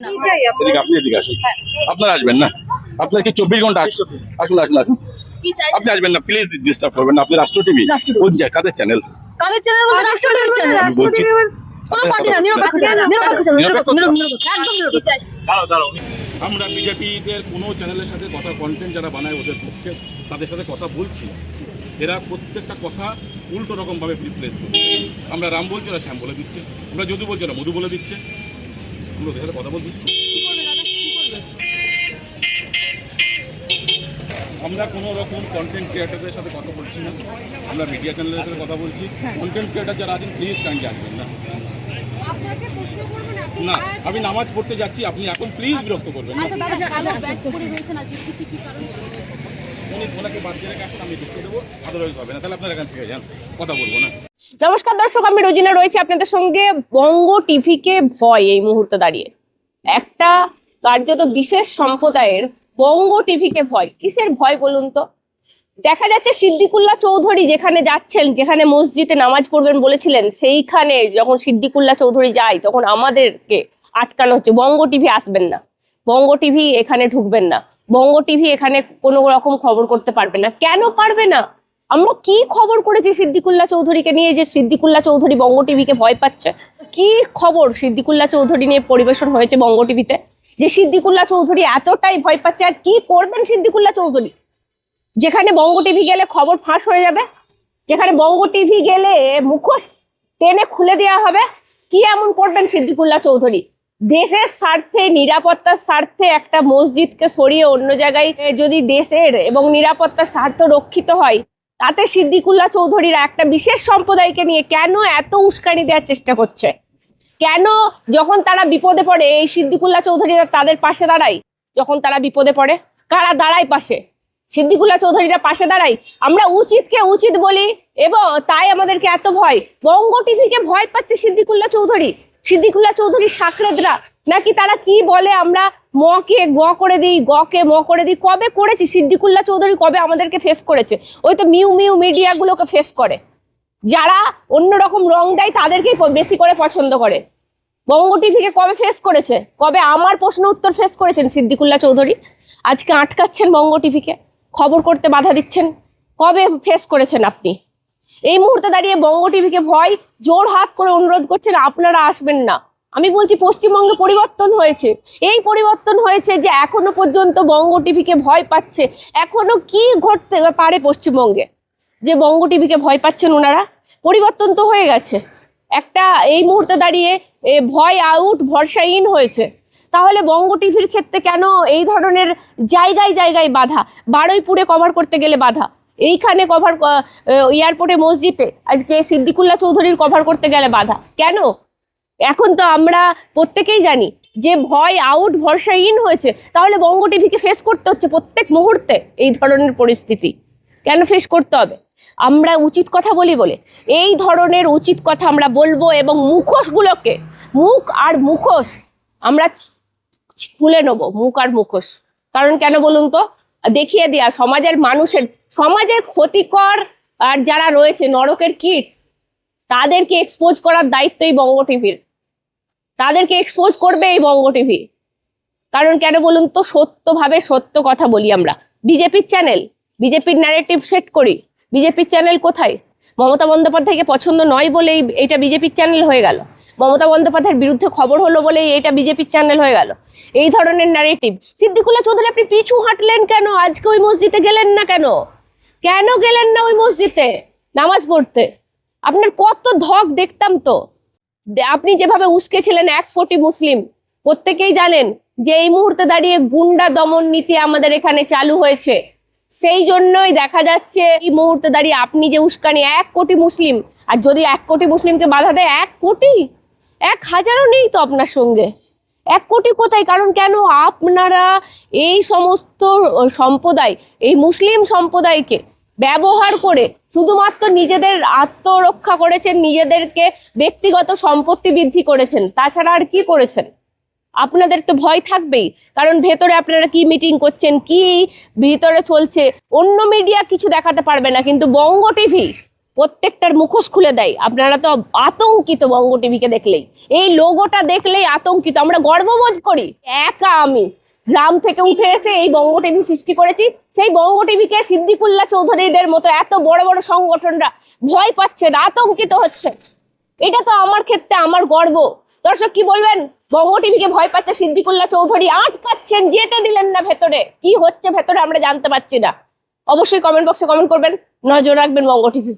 আপনি এদিকে আসুন। আপনারা আসবেন না, আপনার কি 24 ঘন্টা আসুন আসুন আসুন আসুন। আপনি আসবেন না, প্লিজ ডিস্টার্ব করবেন না। আপনি রাষ্ট্র টিভি কোন কাদের চ্যানেল? কাদের চ্যানেল বলতে রাষ্ট্র টিভির চ্যানেল। আমি বলছি কোনো পার্টি না, নিরপেক্ষ চ্যানেল, নিরপেক্ষ চ্যানেল, নিরপেক্ষ, একদম নিরপেক্ষ। দাঁড়াও। আমরা বিজেপিদের কোনো চ্যানেলের সাথে কথা, কন্টেন্ট যারা বানায় ওদের পক্ষে তাদের সাথে কথা বলছি না। এরা প্রত্যেকটা কথা উল্টো রকমভাবে রিপ্লেস করছে। আমরা রাম বলছি না শ্যাম বলে দিচ্ছে, আমরা যদু বলছি না মধু বলে দিচ্ছে। আমরা ওদের সাথে কথা বলতে দিচ্ছি। আমরা কোনো রকম কন্টেন্ট ক্রিয়েটারদের সাথে কথা বলছি না, আমরা মিডিয়া চ্যানেলের সাথে কথা বলছি। কন্টেন্ট ক্রিয়েটার যারা আছেন প্লিজ কাইন্ডলি আসবেন না। না, আমি নামাজ পড়তে যাচ্ছি, আপনি এখন প্লিজ বিরক্ত করবেন না। ওনাকে বাদ দিয়ে রেখে আসুন, আমি ঢুকতে দেবো, আদারওয়াইজ হবে না। তাহলে আপনার এখান থেকে যান, কথা বলবো না। নমস্কার দর্শক, আমি রোজিনা রয়েছি আপনাদের সঙ্গে। বঙ্গ টিভিকে ভয় এই মুহূর্তে দাঁড়িয়ে একটা কার্যত বিশেষ সম্প্রদায়ের বঙ্গ টিভিকে ভয়। কিসের ভয় বলুন তো? দেখা যাচ্ছে সিদ্দিকুল্লাহ চৌধুরী যেখানে যাচ্ছেন, যেখানে মসজিদে নামাজ পড়বেন বলেছিলেন, সেইখানে যখন সিদ্দিকুল্লাহ চৌধুরী যায় তখন আমাদেরকে আটকানো হচ্ছে। বঙ্গ টিভি আসবেন না, বঙ্গ টিভি এখানে ঢুকবেন না, বঙ্গ টিভি এখানে কোনো রকম খবর করতে পারবে না। কেন পারবে না? আমরা কি খবর করেছি সিদ্দিকুল্লাহ চৌধুরীকে নিয়ে যে সিদ্দিকুল্লাহ চৌধুরী বঙ্গ টিভিকে ভয় পাচ্ছে? কি খবর সিদ্দিকুল্লাহ চৌধুরী নিয়ে পরিবেশন হয়েছে বঙ্গ টিভিতে যে সিদ্দিকুল্লাহ চৌধুরী এতটাই ভয় পাচ্ছে? আর কি করবেন সিদ্দিকুল্লাহ চৌধুরী? যেখানে বঙ্গ টিভি গেলে খবর ফাঁস হয়ে যাবে, যেখানে বঙ্গ টিভি গেলে মুখোশ টেনে খুলে দেওয়া হবে, কি এমন করবেন সিদ্দিকুল্লাহ চৌধুরী? দেশের স্বার্থে, নিরাপত্তার স্বার্থে একটা মসজিদকে সরিয়ে অন্য জায়গায় যদি দেশের এবং নিরাপত্তার স্বার্থ রক্ষিত হয়, তাতে সিদ্দিকুল্লাহ চৌধুরীরা একটা বিশেষ সম্প্রদায়কে নিয়ে কেন এত উস্কানি দেওয়ার চেষ্টা করছে? কেন যখন তারা বিপদে পড়ে এই সিদ্দিকুল্লাহ চৌধুরীরা তাদের পাশে দাঁড়ায়? যখন তারা বিপদে পড়ে কারা দাঁড়ায় পাশে? সিদ্দিকুল্লাহ চৌধুরীরা পাশে দাঁড়ায়। আমরা উচিতকে উচিত বলি এবং তাই আমাদেরকে এত ভয়। বঙ্গ টিভিকে ভয় পাচ্ছে সিদ্দিকুল্লাহ চৌধুরী। সিদ্দিকুল্লাহ চৌধুরী সাকরেদরা নাকি তারা কি বলে আমরা মকে গ করে দিই, গকে ম করে দিই। কবে করেছি? সিদ্দিকুল্লাহ চৌধুরী কবে আমাদেরকে ফেস করেছে? ওই তো মিউ মিউ মিডিয়াগুলোকে ফেস করে, যারা অন্যরকম রং দেয় তাদেরকেই বেশি করে পছন্দ করে। বঙ্গ টিভিকে কবে ফেস করেছে? কবে আমার প্রশ্ন উত্তর ফেস করেছেন সিদ্দিকুল্লাহ চৌধুরী? আজকে আটকাচ্ছেন বঙ্গ টিভিকে, খবর করতে বাধা দিচ্ছেন। কবে ফেস করেছেন আপনি? এই মুহূর্তে দাঁড়িয়ে বঙ্গ টিভিকে ভয়, জোর হাত করে অনুরোধ করছেন আপনারা আসবেন না। আমি বলছি পশ্চিমবঙ্গে পরিবর্তন হয়েছে, এই পরিবর্তন হয়েছে যে এখনো পর্যন্ত বঙ্গ টিভিকে ভয় পাচ্ছে। এখনো কি ঘটতে পারে পশ্চিমবঙ্গে যে বঙ্গ টিভিকে ভয় পাচ্ছেন ওনারা? পরিবর্তন তো হয়ে গেছে। একটা এই মুহূর্তে দাঁড়িয়ে ভয় আউট, ভরসা ইন হয়েছে। তাহলে বঙ্গ টিভির ক্ষেত্রে কেন এই ধরনের জায়গায় জায়গায় বাধা? বারুইপুরে কভার করতে গেলে বাধা, এইখানে কভার, এয়ারপোর্টে মসজিদে আজকে সিদ্দিকুল্লাহ চৌধুরীর কভার করতে গেলে বাধা কেন? এখন তো আমরা প্রত্যেকেই জানি যে ভয় আউট, ভরসা ইন হয়েছে। তাহলে বঙ্গ টিভিকে ফেস করতে হচ্ছে প্রত্যেক মুহূর্তে এই ধরনের পরিস্থিতি। কেন ফেস করতে হবে? আমরা উচিত কথা বলি বলে এই ধরনের উচিত কথা আমরা বলবো এবং মুখোশগুলোকে, মুখ আর মুখোশ আমরা খুলে নেবো, মুখ আর মুখোশ। কারণ কেন বলুন তো? দেখিয়ে দেয়া সমাজের মানুষের, সমাজের ক্ষতিকর আর যারা রয়েছে নরকের কীট, তাদেরকে এক্সপোজ করার দায়িত্ব এই বঙ্গ টিভির। তাদেরকে এক্সপোজ করবে এই বঙ্গ টিভি। কারণ কেন বলুন তো? সত্যভাবে সত্য কথা বলি আমরা। বিজেপির চ্যানেল, বিজেপির ন্যারেটিভ সেট করি। বিজেপির চ্যানেল কোথায়? মমতা বন্দ্যোপাধ্যায়কে পছন্দ নয় বলেই এটা বিজেপির চ্যানেল হয়ে গেল। মমতা বন্দ্যোপাধ্যায়ের বিরুদ্ধে খবর হলো বলেই এটা বিজেপির চ্যানেল হয়ে গেল। এই ধরনের ন্যারেটিভ। সিদ্দিকুল্লাহ চৌধুরী আপনি পিছু হাঁটলেন কেন? আজকে ওই মসজিদে গেলেন না কেন? কেন গেলেন না ওই মসজিদে নামাজ পড়তে? আপনার কত ধক দেখতাম তো। আপনি যেভাবে উস্কেছিলেন 1 কোটি মুসলিম, প্রত্যেকেই জানেন যে এই মুহূর্তে দাঁড়িয়ে গুন্ডা দমন নীতি আমাদের এখানে চালু হয়েছে। সেই জন্যই দেখা যাচ্ছে এই মুহূর্তে দাঁড়িয়ে আপনি যে উস্কানি 1 কোটি মুসলিম, আর যদি 1 কোটি মুসলিমকে বাধা দেয় 1 কোটি, 1000ও নেই তো আপনার সঙ্গে। 1 কোটি কোথায়? কারণ কেন আপনারা এই সমস্ত সম্প্রদায়, এই মুসলিম সম্প্রদায়কে ব্যবহার করে শুধুমাত্র নিজেদের আত্মরক্ষা করেছেন, নিজেদেরকে ব্যক্তিগত সম্পত্তি বৃদ্ধি করেছেন, তাছাড়া আর কি করেছেন? আপনাদের তো ভয় থাকবেই, কারণ ভেতরে আপনারা কি মিটিং করছেন, কি ভিতরে চলছে অন্য মিডিয়া কিছু দেখাতে পারবে না, কিন্তু বঙ্গ টিভি প্রত্যেকটার মুখোশ খুলে দেয়। আপনারা তো আতঙ্কিত বঙ্গ টিভিকে দেখলেই, এই লোগোটা দেখলেই আতঙ্কিত। আমরা গর্ববোধ করি, একা আমি গ্রাম থেকে উঠে এসে এই বঙ্গ টিভি সৃষ্টি করেছি। সেই বঙ্গ টিভিকে সিদ্দিকুল্লাহ চৌধুরীদের মতো এত বড় বড় সংগঠনরা ভয় পাচ্ছে না, আতঙ্কিত হচ্ছে। এটা তো আমার ক্ষেত্রে আমার গর্ব। দর্শক কি বলবেন? বঙ্গ টিভিকে ভয় পাচ্ছে সিদ্দিকুল্লাহ চৌধুরী, আটকাচ্ছেন, যেতে দিলেন না ভেতরে। কি হচ্ছে ভেতরে আমরা জানতে পারছি না। অবশ্যই কমেন্ট বক্সে কমেন্ট করবেন। নজর রাখবেন বঙ্গ টিভি।